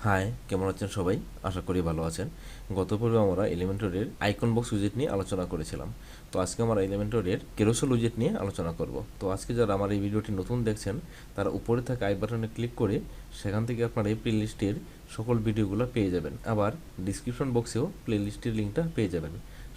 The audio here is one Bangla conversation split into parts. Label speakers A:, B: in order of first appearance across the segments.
A: হাই, কেমন আছেন সবাই? আশা করি ভালো আছেন। গত পর্বে আমরা এলিমেন্টরের আইকন বক্স উইজেট নিয়ে আলোচনা করেছিলাম। তো আজকে আমরা এলিমেন্টরের ক্যারোসেল উইজেট নিয়ে আলোচনা করব। তো আজকে যারা আমার এই ভিডিওটি নতুন দেখছেন তারা উপরে থাকা আই বাটনে ক্লিক করে সেখান থেকে আপনারা এই প্লেলিস্টের সকল ভিডিওগুলো পেয়ে যাবেন। আবার ডিসক্রিপশন বক্সেও প্লেলিস্টের লিঙ্কটা পেয়ে যাবেন,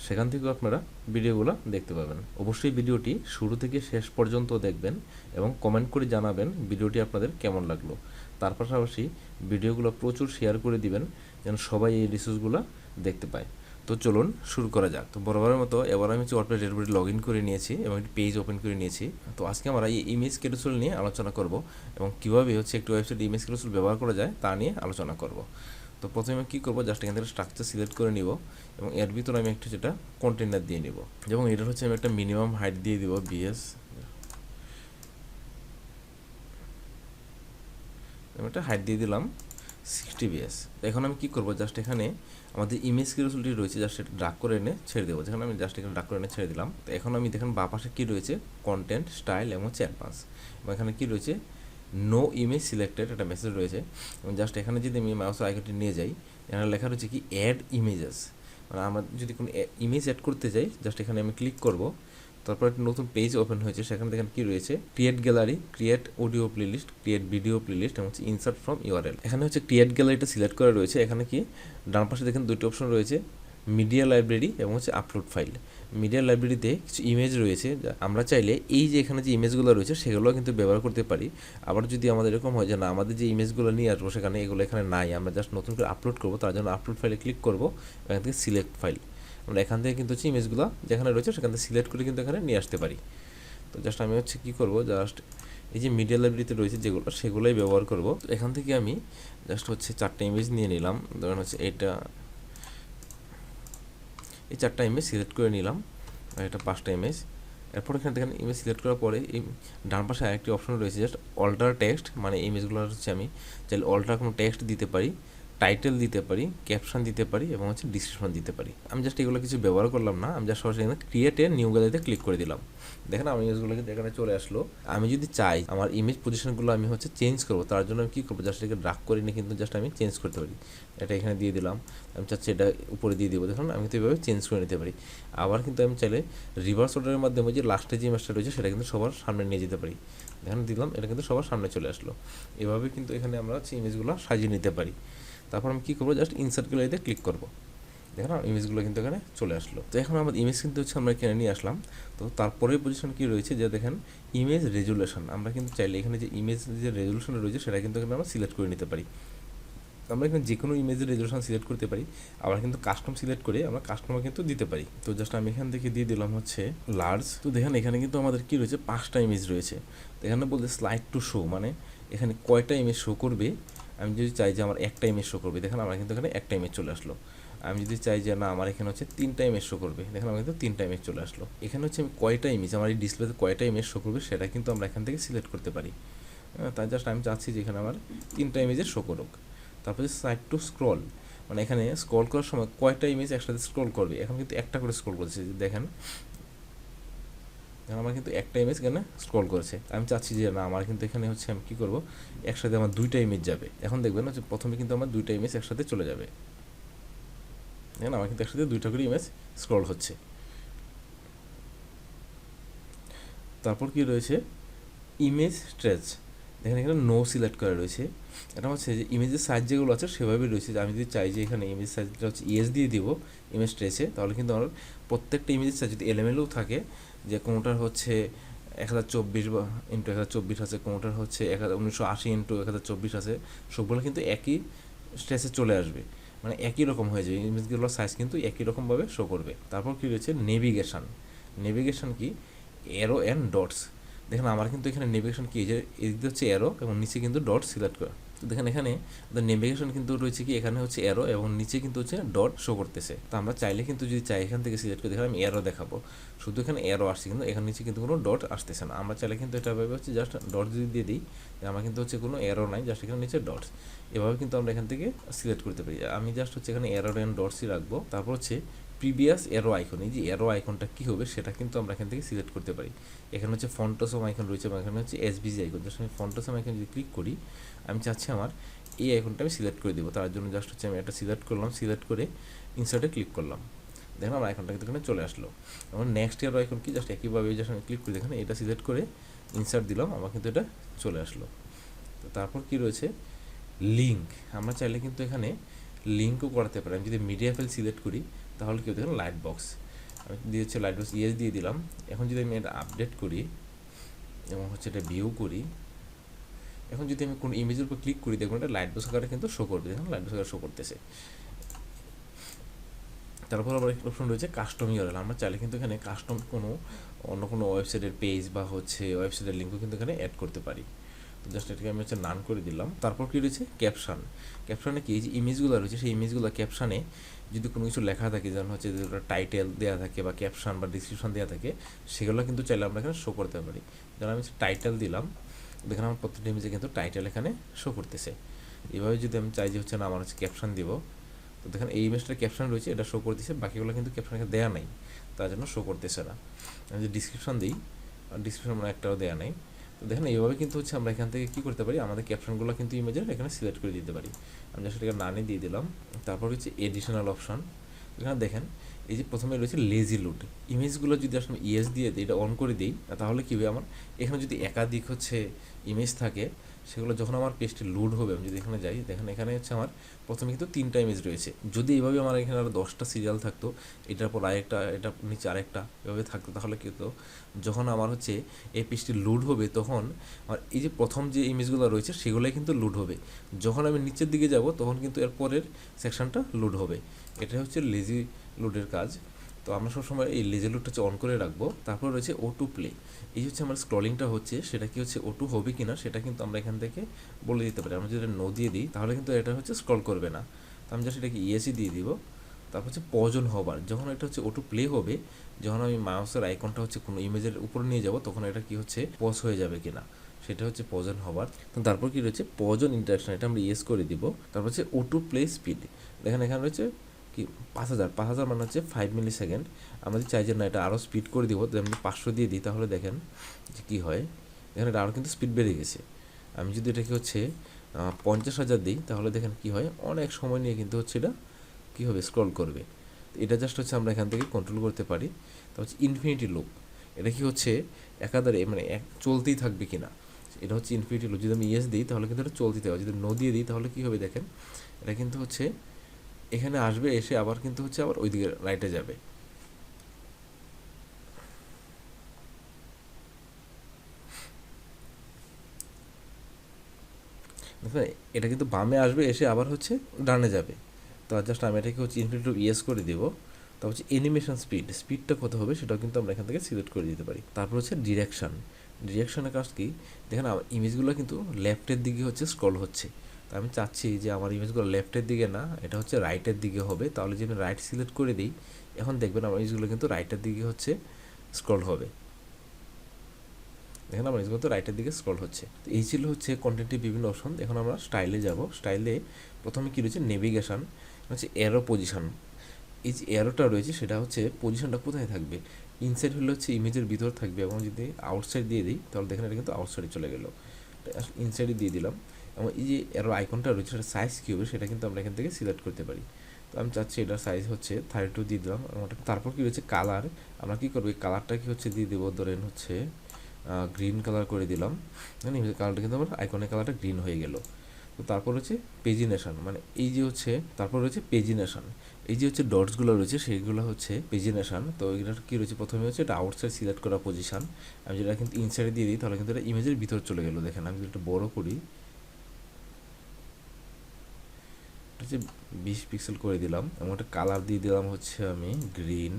A: সেখান থেকেও আপনারা ভিডিওগুলো দেখতে পাবেন। অবশ্যই ভিডিওটি শুরু থেকে শেষ পর্যন্ত দেখবেন এবং কমেন্ট করে জানাবেন ভিডিওটি আপনাদের কেমন লাগলো। তার পাশাপাশি ভিডিওগুলো প্রচুর শেয়ার করে দিবেন যেন সবাই এই রিসোর্সগুলো দেখতে পায়। তো চলুন শুরু করা যাক। তো বরাবরের মতো এবার আমি ওয়ার্ডপ্রেস ডেটাবেসে লগ ইন করে নিয়েছি এবং একটি পেজ ওপেন করে নিয়েছি। তো আজকে আমরা এই ইমেজ ক্যারুসেল নিয়ে আলোচনা করব এবং কীভাবে একটি ওয়েবসাইটে ইমেজ ক্যারুসেল ব্যবহার করা যায় তা নিয়ে আলোচনা করব। তো প্রথমে আমি কী করবো, জাস্ট এখান থেকে স্ট্রাকচার সিলেক্ট করে নিব এবং এর ভিতরে আমি একটা যেটা কন্টেনার দিয়ে নিব এবং এটার আমি একটা মিনিমাম হাইট দিয়ে দিব বিএস, আমি একটা হাইট দিয়ে দিলাম 60 বিএস। এখন আমি কি করব, জাস্ট এখানে আমাদের ইমেজ ক্যারুসেলটি রয়েছে, জাস্ট এটা ড্রাগ করে এনে ছেড়ে দেবো। যেখানে আমি জাস্ট এখানে ড্রাগ করে এনে ছেড়ে দিলাম। তো এখন আমি দেখেন বাঁ পাশে কী রয়েছে, কন্টেন্ট, স্টাইল এবং অ্যাডভান্স, এবং এখানে কী রয়েছে, নো ইমেজ সিলেক্টেড একটা মেসেজ রয়েছে। এবং জাস্ট এখানে যদি আমি মাউসের আইকনটি নিয়ে যাই, এখানে লেখা রয়েছে কি অ্যাড ইমেজেস, মানে আমরা যদি কোনো ইমেজ অ্যাড করতে যাই জাস্ট এখানে আমি ক্লিক করব। তারপর একটা নতুন পেজ ওপেন হয়েছে, সেখানে দেখেন কি রয়েছে, create gallery, create audio playlist, create video playlist এবং ইনসার্ট ফ্রম ইউআরএল। এখানে ক্রিয়েট গ্যালারিটা সিলেক্ট করা রয়েছে। এখানে কি ডান পাশে দেখেন দুটো অপশন রয়েছে, মিডিয়া লাইব্রেরি এবং আপলোড ফাইল। মিডিয়া লাইব্রেরিতে কিছু ইমেজ রয়েছে, আমরা চাইলে এই যে এখানে যে ইমেজগুলো রয়েছে সেগুলো কিন্তু ব্যবহার করতে পারি। আবার যদি আমাদের এরকম হয় যে না, আমাদের যে ইমেজগুলো নিয়ে আসবো সেখানে এগুলো এখানে নাই, আমরা জাস্ট নতুন করে আপলোড করবো, তার জন্য আপলোড ফাইলে ক্লিক করবো, এখান থেকে সিলেক্ট ফাইল। আমরা এখান থেকে কিন্তু ইমেজগুলো যেখানে রয়েছে সেখান থেকে সিলেক্ট করে কিন্তু এখানে নিয়ে আসতে পারি। তো জাস্ট আমি কী করবো, জাস্ট এই যে মিডিয়া লাইব্রেরিতে রয়েছে যেগুলো সেগুলোই ব্যবহার করব। তো এখান থেকে আমি জাস্ট 4টা ইমেজ নিয়ে নিলাম। ধরেন এই 4টা ইমেজ সিলেক্ট করে নিলাম, আর এটা 5টা ইমেজ। এরপর এখানে দেখেন ইমেজ সিলেক্ট করার পরে এই ডান পাশে আরেকটি অপশন রয়েছে, জাস্ট অল্টার টেক্সট, মানে ইমেজগুলো আমি চাইলে অল্টার কোনো টেক্সট দিতে পারি, টাইটেল দিতে পারি, ক্যাপশন দিতে পারি এবং ডিসক্রিপশন দিতে পারি। আমি জাস্ট এগুলো কিছু ব্যবহার করলাম না, আমি জাস্ট সরাসরি ক্রিয়েট এ নিউ গ্যালারিতে ক্লিক করে দিলাম। দেখেন আমার ইমেজগুলো কিন্তু এখানে চলে আসলো। আমি যদি চাই আমার ইমেজ পজিশনগুলো আমি চেঞ্জ করবো, তার জন্য আমি কী করবো, জাস্ট এটাকে ড্রাগ করে নিয়ে কিন্তু জাস্ট আমি চেঞ্জ করতে পারি। এটা এখানে দিয়ে দিলাম, আমি চাচ্ছি এটা উপরে দিয়ে দেবো। দেখুন আমি কিন্তু এভাবে চেঞ্জ করে নিতে পারি। আবার কিন্তু আমি চাইলে রিভার্স অর্ডারের মাধ্যমে যে লাস্টে যে ইমেজটা রয়েছে সেটা কিন্তু সবার সামনে নিয়ে যেতে পারি। দেখেন দিলাম, এটা কিন্তু সবার সামনে চলে আসলো। এভাবে কিন্তু এখানে আমরা ইমেজগুলো সাজিয়ে নিতে পারি। তারপর আমি কী করবো, জাস্ট ইনসার্ট গ্যালারিতে ক্লিক করবো। দেখেন ইমেজগুলো কিন্তু এখানে চলে আসলো। তো এখন আমাদের ইমেজ কিন্তু আমরা এখানে নিয়ে আসলাম। তো তারপরের পজিশন কী রয়েছে, যে দেখেন ইমেজ রেজুলেশন, আমরা কিন্তু চাইলে এখানে যে ইমেজ যে রেজুলেশন রয়েছে সেটা কিন্তু এখানে আমরা সিলেক্ট করে নিতে পারি। আমরা এখানে যে কোনো ইমেজের রেজুলেশন সিলেক্ট করতে পারি, আবার কিন্তু কাস্টম সিলেক্ট করে আমরা কাস্টমার কিন্তু দিতে পারি। তো জাস্ট আমি এখান থেকে দিয়ে দিলাম লার্জ। তো দেখেন এখানে কিন্তু আমাদের কী রয়েছে, 5টা ইমেজ রয়েছে। তো এখানে বলতে স্লাইড টু শো, মানে এখানে কয়টা ইমেজ শো করবে। আমি যদি চাই যে আমার একটা ইমেজ শো করবে, দেখেন আমার কিন্তু এখানে একটা ইমেজ চলে আসলো। আমি যদি চাই যে না আমার এখানে 3টা ইমেজ শো করবে, দেখেন আমার কিন্তু 3টা ইমেজ চলে আসলো। এখানে আমি কয়টা ইমেজ আমার এই ডিসপ্লেতে কয়টা ইমেজ শো করবে সেটা কিন্তু আমরা এখান থেকে সিলেক্ট করতে পারি। তাই জাস্ট আমি চাচ্ছি যে এখানে আমার 3টা ইমেজের শো করুক। তারপরে সাইড টু স্ক্রল, মানে এখানে স্ক্রল করার সময় কয়টা ইমেজ একসাথে স্ক্রল করবে, এখন কিন্তু একটা করে স্ক্রল করছে। দেখেন আমার কিন্তু একটা ইমেজ এখানে স্ক্রল করেছে। আমি চাচ্ছি যে না আমার কিন্তু এখানে আমি কী করবো, একসাথে আমার 2টা ইমেজ যাবে। এখন দেখবেন প্রথমে কিন্তু আমার 2টা ইমেজ একসাথে চলে যাবে। দেখেন আমার কিন্তু একসাথে 2টা করে ইমেজ স্ক্রল হচ্ছে। তারপর কি রয়েছে, ইমেজ স্ট্রেচ, দেখেন এখানে নো সিলেক্ট করা রয়েছে। এটা যে ইমেজের সাইজ যেগুলো আছে সেভাবেই রয়েছে। আমি যদি চাই যে এখানে ইমেজ সাইজটা ইয়েস দিয়ে দিব ইমেজ স্ট্রেচে, তাহলে কিন্তু আমার প্রত্যেকটা ইমেজের সাইজ যদি এলোমেলো থাকে, যে কোনোটার 1024 ইন্টু 1024 আছে, কোনোটার 1980 ইন্টু 1024 আছে, সবগুলো কিন্তু একই স্ট্রেচে চলে আসবে, মানে একই রকম হয়ে যাবে, ইমেজগুলোর সাইজ কিন্তু একই রকমভাবে শো করবে। তারপর কী রয়েছে, নেভিগেশন কি, অ্যারো অ্যান্ড ডটস। দেখেন আমার কিন্তু এখানে নেভিগেশন কি, যে এদিকে অ্যারো এবং নিচে কিন্তু ডট সিলেক্ট করা। তো দেখেন এখানে নেভিগেশন কিন্তু রয়েছে কি, এখানে অ্যারো এবং নিচে কিন্তু ডট শো করতেছে। তো আমরা চাইলে কিন্তু যদি চাই এখান থেকে সিলেক্ট করে দেখেন আমি অ্যারো দেখাবো, শুধু এখানে অ্যারো আসছে, কিন্তু এখানে নিচে কিন্তু কোনো ডট আসতেছে না। আমরা চাইলে কিন্তু এটা ভাবে জাস্ট ডট যদি দিয়ে দিই, আমার কিন্তু কোনো অ্যারো নাই, জাস্ট এখানে নিচে ডটস। এভাবে কিন্তু আমরা এখান থেকে সিলেক্ট করতে পারি। আমি জাস্ট এখানে অ্যারো অ্যান্ড ডটসই রাখবো। তারপর প্রিভিয়াস অ্যারো আইকন, এই যে অ্যারো আইকনটা কী হবে সেটা কিন্তু আমরা এখান থেকে সিলেক্ট করতে পারি। এখানে ফন্টসম আইকন রয়েছে এবং এখানে এসবিজি আইকন। জাস্ট আমি ফন্টসম আইকন যদি ক্লিক করি, আমি চাচ্ছি আমার এই আইকনটা আমি সিলেক্ট করে দেবো। তার জন্য জাস্ট হচ্ছে আমি একটা সিলেক্ট করলাম, সিলেক্ট করে ইনসার্টে ক্লিক করলাম, দেখেন আমার আইকনটা কিন্তু এখানে চলে আসলো। আমার নেক্সট ইয়ার আইকন কি জাস্ট একইভাবে জাস্ট আমি ক্লিক করে দেখেন এটা সিলেক্ট করে ইনসার্ট দিলাম, আমার কিন্তু এটা চলে আসলো। তো তারপর কি রয়েছে লিঙ্ক, আমরা চাইলে কিন্তু এখানে লিঙ্কও করাতে পারি। আমি যদি মিডিয়া ফাইল সিলেক্ট করি তাহলে কি দেখেন লাইট বক্স, আমি দিয়ে হচ্ছে লাইট বক্স ইয়েস দিয়ে দিলাম। এখন যদি আমি এটা আপডেট করি এবং হচ্ছে এটা ভিউ করি, এখন যদি আমি কোনো ইমেজের উপর ক্লিক করি দেখুন এটা লাইট বক্স আকারে কিন্তু শো করবে, দেখুন লাইট বক্স আকারে শো করতেছে। তারপর আবার একটা অপশন রয়েছে কাস্টম ইউআরএল, আমরা চাইলে কিন্তু এখানে কাস্টম অন্য কোনো ওয়েবসাইটের পেজ বা হচ্ছে ওয়েবসাইটের লিঙ্কও কিন্তু এখানে অ্যাড করতে পারি। তো জাস্ট এটাকে আমি হচ্ছে নান করে দিলাম। তারপর কি রয়েছে ক্যাপশন, ক্যাপশনে কি যে ইমেজগুলো রয়েছে সেই ইমেজগুলো ক্যাপশনে যদি কোনো কিছু লেখা থাকে যেমন হচ্ছে টাইটেল দেওয়া থাকে বা ক্যাপশন বা ডিসক্রিপশন দেওয়া থাকে সেগুলো কিন্তু চাইলে আমরা এখানে শো করতে পারি। যেমন আমি টাইটেল দিলাম, দেখেন আমার প্রত্যেকটা ইমেজে কিন্তু টাইটেল এখানে শো করতেছে। এভাবে যদি আমি চাই যে হচ্ছে না আমার হচ্ছে ক্যাপশন দিব, তো দেখেন এই ইমেজটার ক্যাপশন রয়েছে এটা শো করতেছে, বাকিগুলো কিন্তু ক্যাপশন এখানে দেওয়া নাই তার জন্য শো করতেছে না। আমি যদি ডিসক্রিপশন দিই, ডিসক্রিপশন মানে একটাও দেওয়া নাই। তো দেখেন এইভাবে কিন্তু হচ্ছে আমরা এখান থেকে কী করতে পারি আমাদের ক্যাপশনগুলো কিন্তু ইমেজের এখানে সিলেক্ট করে দিতে পারি। আমি জাস্ট এটাকে নানে দিয়ে দিলাম। তারপর হচ্ছে এডিশনাল অপশন, এখানে দেখেন এই যে প্রথমে রয়েছে লেজি লোড, ইমেজগুলো যদি আসলে ইয়েস দিয়ে দিই এটা অন করে দিই তাহলে কী হবে আমার এখানে যদি একাধিক হচ্ছে ইমেজ থাকে সেগুলো যখন আমার পেজটি লোড হবে, আমি যদি এখানে যাই দেখেন এখানে হচ্ছে আমার প্রথমে কিন্তু 3টা ইমেজ রয়েছে। যদি এইভাবে আমার এখানে আরও 10টা সিরিয়াল থাকতো, এটার পর আরেকটা, এটার নিচে আরেকটা এভাবে থাকতো, তাহলে কী হতো যখন আমার হচ্ছে এই পেজটি লোড হবে তখন আমার এই যে প্রথম যে ইমেজগুলো রয়েছে সেগুলোই কিন্তু লোড হবে, যখন আমি নিচের দিকে যাব তখন কিন্তু এর পরের সেকশনটা লোড হবে। এটা হচ্ছে লেজি লোডের কাজ। তো আমরা সবসময় এই লেজি লোডটা হচ্ছে অন করে রাখবো। তারপর রয়েছে O2 প্লে, এই হচ্ছে আমার স্ক্রলিংটা হচ্ছে সেটা কি হচ্ছে O2 হবে কি না সেটা কিন্তু আমরা এখান থেকে বলে দিতে পারি। আমরা যদি নো দিয়ে দিই তাহলে কিন্তু এটা হচ্ছে স্ক্রল করবে না, তো আমি জাস্ট এটাকে ইয়েসই দিয়ে দিব। তারপর হচ্ছে পজ অন হবার, যখন এটা হচ্ছে O2 প্লে হবে, যখন আমি মাউসের আইকনটা হচ্ছে কোনো ইমেজের উপরে নিয়ে যাব তখন এটা কি হচ্ছে পজ হয়ে যাবে কিনা সেটা হচ্ছে পজ অন হবার। তো তারপর কি রয়েছে পজ অন ইন্টারাকশন, এটা আমরা ইয়েস করে দিব। তারপর হচ্ছে O2 প্লে স্পিড, দেখেন এখানে রয়েছে কি 5000 মানে হচ্ছে 5 মিলি সেকেন্ড। আমরা যদি চাই যে না এটা আরও স্পিড করে দিব, যদি আমি 500 দিয়ে দিই তাহলে দেখেন যে কী হয়, এখানে এটা আরও কিন্তু স্পিড বেড়ে গেছে। আমি যদি এটাকে হচ্ছে 50,000 দিই তাহলে দেখেন কী হয়, অনেক সময় নিয়ে কিন্তু হচ্ছে এটা কী হবে স্ক্রল করবে। এটা জাস্ট হচ্ছে আমরা এখান থেকে কন্ট্রোল করতে পারি। তারপর হচ্ছে ইনফিনিটি লুপ, এটা কি হচ্ছে একাধারে মানে চলতেই থাকবে কিনা, এটা হচ্ছে ইনফিনিটি লুপ। যদি আমি ইয়েস দিই তাহলে কিন্তু এটা চলতেই থাকবে, যদি নো দিয়ে দিই তাহলে কী হবে দেখেন এটা কিন্তু হচ্ছে এখানে আসবে, এসে আবার কিন্তু হচ্ছে আবার ওইদিকে রাইটে যাবে। এটা কিন্তু বামে আসবে এসে আবার হচ্ছে ডানে যাবে। তো জাস্ট আমি এটাকে হচ্ছে ইনফিনিটি ইয়েস করে দেবো। তারপর হচ্ছে অ্যানিমেশন স্পিডটা কত হবে সেটাও কিন্তু আমরা এখান থেকে সিলেক্ট করে দিতে পারি। তারপর হচ্ছে ডিরেকশনের কাজ কি, দেখেন আমার ইমেজগুলো কিন্তু লেফটের দিকে হচ্ছে স্ক্রল হচ্ছে, তো আমি চাচ্ছি যে আমার ইমেজগুলো লেফটের দিকে না এটা হচ্ছে রাইটের দিকে হবে। তাহলে যদি আমি রাইট সিলেক্ট করে দিই এখন দেখবেন আমার ইমেজগুলো কিন্তু রাইটের দিকে হচ্ছে স্ক্রল হবে, দেখেন আমার ইমেজগুলো তো রাইটের দিকে স্ক্রল হচ্ছে। তো এই ছিল হচ্ছে কন্টেন্টের বিভিন্ন অপশন। এখন আমরা স্টাইলে যাব। স্টাইলে প্রথমে কী রয়েছে নেভিগেশন, হচ্ছে অ্যারো পজিশন, এই যে অ্যারোটা রয়েছে সেটা হচ্ছে পজিশনটা কোথায় থাকবে, ইনসাইড হলে হচ্ছে ইমেজের ভিতর থাকবে, এবং যদি আউটসাইড দিয়ে দিই তাহলে দেখেন এটা কিন্তু আউটসাইডে চলে গেল, ইনসাইডে দিয়ে দিলাম। এবং এই যে অ্যারো আইকনটা রয়েছে সেটা সাইজ কী হবে সেটা কিন্তু আমরা এখান থেকে সিলেক্ট করতে পারি। তো আমি চাচ্ছি এটার সাইজ হচ্ছে 32 দিয়ে দিলাম। তারপর কী রয়েছে কালার, আমরা কী করবো এই কালারটা কি হচ্ছে দিয়ে দেবো, ধরেন হচ্ছে গ্রিন কালার করে দিলাম, মানে কালারটা কিন্তু আমার আইকনের কালারটা গ্রিন হয়ে গেল। তো তারপর হচ্ছে পেজিনেশন, মানে এই যে হচ্ছে তারপর রয়েছে পেজিনেশন, এই যে হচ্ছে ডটসগুলো রয়েছে সেইগুলো হচ্ছে পেজিনেশন। তো এগুলো কী রয়েছে প্রথমে হচ্ছে এটা আউটসাইড সিলেক্ট করা পজিশন, আমি যেটা কিন্তু ইনসাইডে দিয়ে দিই তাহলে কিন্তু এটা ইমেজের ভিতর চলে গেলো। দেখেন আমি যদি একটু বড়ো করি হচ্ছে 20 পিক্সেল করে দিলাম, এবং একটা কালার দিয়ে দিলাম হচ্ছে আমি গ্রিন,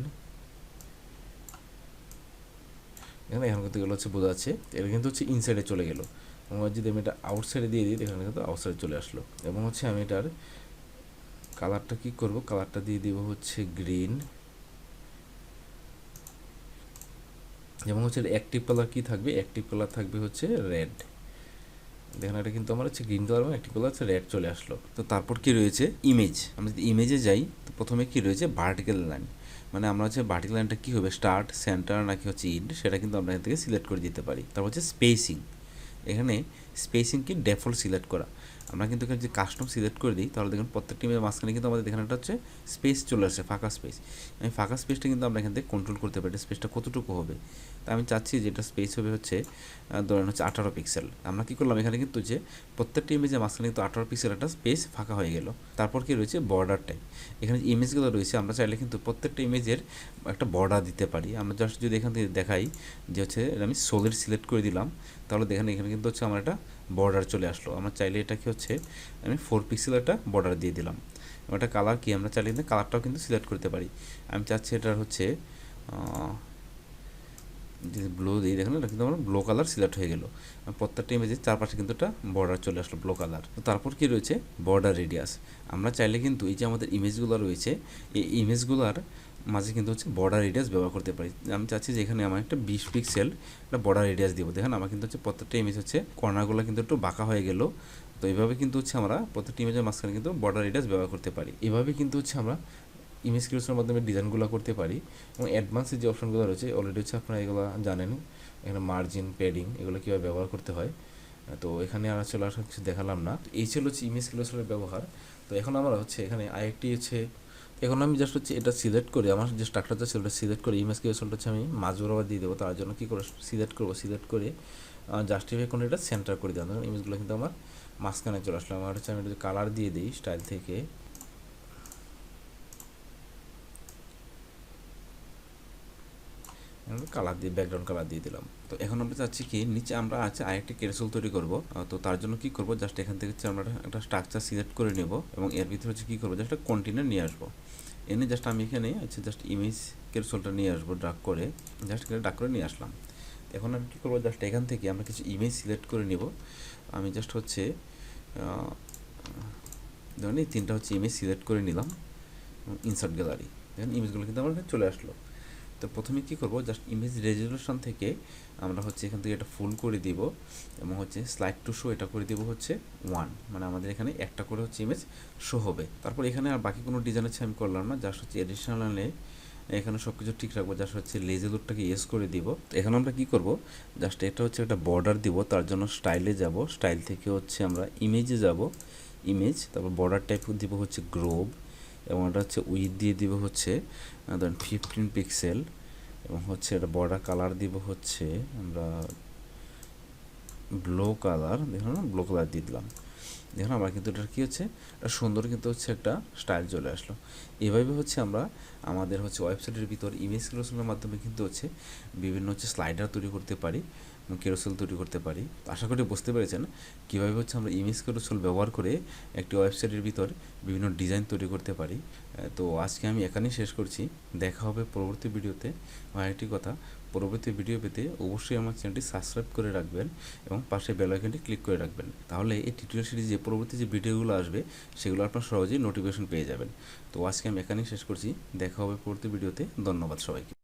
A: এখানে এখন কিন্তু এগুলো হচ্ছে বোঝা যাচ্ছে এটা কিন্তু হচ্ছে ইনসাইডে চলে গেলো। এবং যদি আমি এটা আউটসাইডে দিয়ে দিই এখানে কিন্তু আউটসাইডে চলে আসলো। এবং হচ্ছে আমি এটার কালারটা কী করবো, কালারটা দিয়ে দিব হচ্ছে গ্রিন, এবং হচ্ছে অ্যাক্টিভ কালার কী থাকবে, অ্যাক্টিভ কালার থাকবে হচ্ছে রেড। দেখেন এটা কিন্তু আমার হচ্ছে গ্রিন কালার এবং অ্যাক্টিভ কালার হচ্ছে রেড চলে আসলো। তো তারপর কি রয়েছে ইমেজ, আমরা যদি ইমেজে যাই তো প্রথমে কি রয়েছে ভার্টিক্যাল লাইন, মানে আমরা হচ্ছে ভার্টিক্যাল লাইনটা কী হবে স্টার্ট সেন্টার নাকি হচ্ছে ইন্ড সেটা কিন্তু আমরা এখান থেকে সিলেক্ট করে দিতে পারি। তারপর হচ্ছে স্পেসিং, এখানে স্পেসিং কি ডিফল্ট সিলেক্ট করা, আমরা কিন্তু এখানে যে কাস্টম সিলেক্ট করে দিই তাহলে দেখুন প্রত্যেকটি ইমেজের মাঝখানে কিন্তু আমাদের এখানে একটা হচ্ছে স্পেস চলে আসে, ফাঁকা স্পেস। আমি ফাঁকা স্পেসটা কিন্তু আমরা এখান থেকে কন্ট্রোল করতে পারি, স্পেসটা কতটুকু হবে। তা আমি চাচ্ছি যে এটা স্পেস হবে হচ্ছে ধরেন হচ্ছে 18 পিক্সেল। আমরা কী করলাম এখানে কিন্তু যে প্রত্যেকটি ইমেজের মাঝখানে কিন্তু 18 পিক্সেল একটা স্পেস ফাঁকা হয়ে গেল। তারপর কি রয়েছে বর্ডার টাইপ, এখানে যে ইমেজগুলো রয়েছে আমরা চাইলে কিন্তু প্রত্যেকটা ইমেজের একটা বর্ডার দিতে পারি। আমরা জাস্ট যদি এখান থেকে দেখাই যে হচ্ছে আমি সলিড সিলেক্ট করে দিলাম তাহলে দেখেন এখানে কিন্তু হচ্ছে আমার একটা বর্ডার চলে আসলো। আমরা চাইলে এটা কি হচ্ছে আমি 4 পিক্সেল একটা বর্ডার দিয়ে দিলাম। ওটা কালার কি আমরা চাইলে কিন্তু কালারটাও কিন্তু সিলেক্ট করতে পারি। আমি চাচ্ছি এটার হচ্ছে যদি ব্লু দিই দেখেন এটা কিন্তু আমার ব্লু কালার সিলেক্ট হয়ে গেল। প্রত্যেকটা ইমেজের চারপাশে কিন্তু একটা বর্ডার চলে আসলো ব্লু কালার। তো তারপর কি রয়েছে বর্ডার রেডিয়াস। আমরা চাইলে কিন্তু এই যে আমাদের ইমেজগুলো রয়েছে এই ইমেজগুলোর মাঝে কিন্তু হচ্ছে বর্ডার রেডিয়াস ব্যবহার করতে পারি। আমি চাচ্ছি যে এখানে আমার একটা 20 পিক্সেল একটা বর্ডার রেডিয়াস দিব। দেখেন আমার কিন্তু হচ্ছে প্রত্যেকটা ইমেজ হচ্ছে কর্নারগুলো কিন্তু একটু বাঁকা হয়ে গেল। তো এইভাবে কিন্তু হচ্ছে আমরা প্রত্যেকটা ইমেজের মাঝখানে কিন্তু বর্ডার রেডিয়াস ব্যবহার করতে পারি। এভাবে কিন্তু হচ্ছে আমরা ইমেজ ক্রিয়েশনের মাধ্যমে ডিজাইনগুলো করতে পারি। এবং অ্যাডভান্সের যে অপশনগুলো রয়েছে অলরেডি হচ্ছে আপনারা এগুলো জানেন, এখানে মার্জিন, প্যাডিং এগুলো কীভাবে ব্যবহার করতে হয়। তো এখানে আর চলে আসা কিছু দেখালাম না। এই ছিল হচ্ছে ইমেজ ক্রিয়েশনের ব্যবহার। তো এখন আমরা হচ্ছে এখানে আরেকটি হচ্ছে এখন আমি জাস্ট হচ্ছে এটা সিলেক্ট করে আমার যে স্ট্রাকচারটা ছিল ওটা সিলেক্ট করে ইমেজ ক্রিয়েশনটা হচ্ছে আমি মাঝ বরাবর দিয়ে দেবো। তার জন্য কী করে সিলেক্ট করবো, সিলেক্ট করে জাস্টিফাই করে এটা সেন্টার করে দেওয়া। ধরুন ইমেজগুলো কিন্তু আমার মাঝখানে চলে আসলো। আমার হচ্ছে আমি এটা কালার দিয়ে দিই স্টাইল থেকে, কালার দিয়ে ব্যাকগ্রাউন্ড কালার দিয়ে দিলাম। তো এখন আমরা চাচ্ছি কি নিচে আমরা আছে আরেকটি ক্যারুসেল তৈরি করব। তো তার জন্য কি করব জাস্ট এখান থেকে হচ্ছে আমরা একটা স্ট্রাকচার সিলেক্ট করে নেব এবং এর ভিতরে হচ্ছে কী করবো জাস্ট একটা কন্টেনার নিয়ে আসবো। এনে জাস্ট আমি এখানে হচ্ছে জাস্ট ইমেজ ক্যারুসেলটা নিয়ে আসবো, ড্রাগ করে জাস্ট এখানে ড্রাগ করে নিয়ে আসলাম। এখন আমি কী করবো জাস্ট এখান থেকে আমরা কিছু ইমেজ সিলেক্ট করে নেব। আমি জাস্ট হচ্ছে ধরুন এই 3টা হচ্ছে ইমেজ সিলেক্ট করে নিলাম, ইনসার্ট গ্যালারি। দেখেন ইমেজগুলো কিন্তু আমার চলে আসলো। তো প্রথমে কী করবো জাস্ট ইমেজ রেজলিউশন থেকে আমরা হচ্ছে এখান থেকে এটা ফুল করে দিব এবং হচ্ছে স্লাইড টু শো এটা করে দিব হচ্ছে 1, মানে আমাদের এখানে একটা করে হচ্ছে ইমেজ শো হবে। তারপর এখানে আর বাকি কোনো ডিজাইন হচ্ছে আমি করলাম না, জাস্ট হচ্ছে এডিশনালে এখানে সব কিছু ঠিক রাখবো। জাস্ট হচ্ছে লেজেলুটটাকে ইয়েস করে দিব। তো এখন আমরা কী করবো জাস্ট এটা হচ্ছে একটা বর্ডার দিব। তার জন্য স্টাইলে যাব, স্টাইল থেকে হচ্ছে আমরা ইমেজে যাব, ইমেজ, তারপর বর্ডার টাইপ দিব হচ্ছে গ্রোব এবং এটা হচ্ছে উইথ দিয়ে দিব হচ্ছে ধরেন 15 পিক্সেল এবং হচ্ছে এটা বর্ডার কালার দিব হচ্ছে আমরা ব্লু কালার। দেখুন না ব্লু কালার দিয়ে দিলাম। দেখুন আমরা কিন্তু এটা কী হচ্ছে এটা সুন্দর কিন্তু হচ্ছে একটা স্টাইল চলে আসলো। এভাবে হচ্ছে আমরা আমাদের হচ্ছে ওয়েবসাইটের ভিতর ইমেজ ক্রিয়েশনের মাধ্যমে কিন্তু হচ্ছে বিভিন্ন হচ্ছে স্লাইডার তৈরি করতে পারি, ক্যারুসেল তৈরি করতে পারি। আশা করি বুঝতে পেরেছেন কীভাবে হচ্ছে আমরা ইমেজ ক্যারুসেল ব্যবহার করে একটি ওয়েবসাইটের ভিতর বিভিন্ন ডিজাইন তৈরি করতে পারি। তো আজকে আমি এখানেই শেষ করছি। দেখা হবে পরবর্তী ভিডিওতে। আরেকটি কথা, পরবর্তী ভিডিও পেতে অবশ্যই আমার চ্যানেলটি সাবস্ক্রাইব করে রাখবেন এবং পাশে বেল আইকনটি ক্লিক করে রাখবেন। তাহলে এই টিউটোরিয়াল সিরিজে পরবর্তী যে ভিডিওগুলো আসবে সেগুলো আপনার সহজেই নোটিফিকেশন পেয়ে যাবেন। তো আজকে আমি এখানেই শেষ করছি। দেখা হবে পরবর্তী ভিডিওতে। ধন্যবাদ সবাইকে।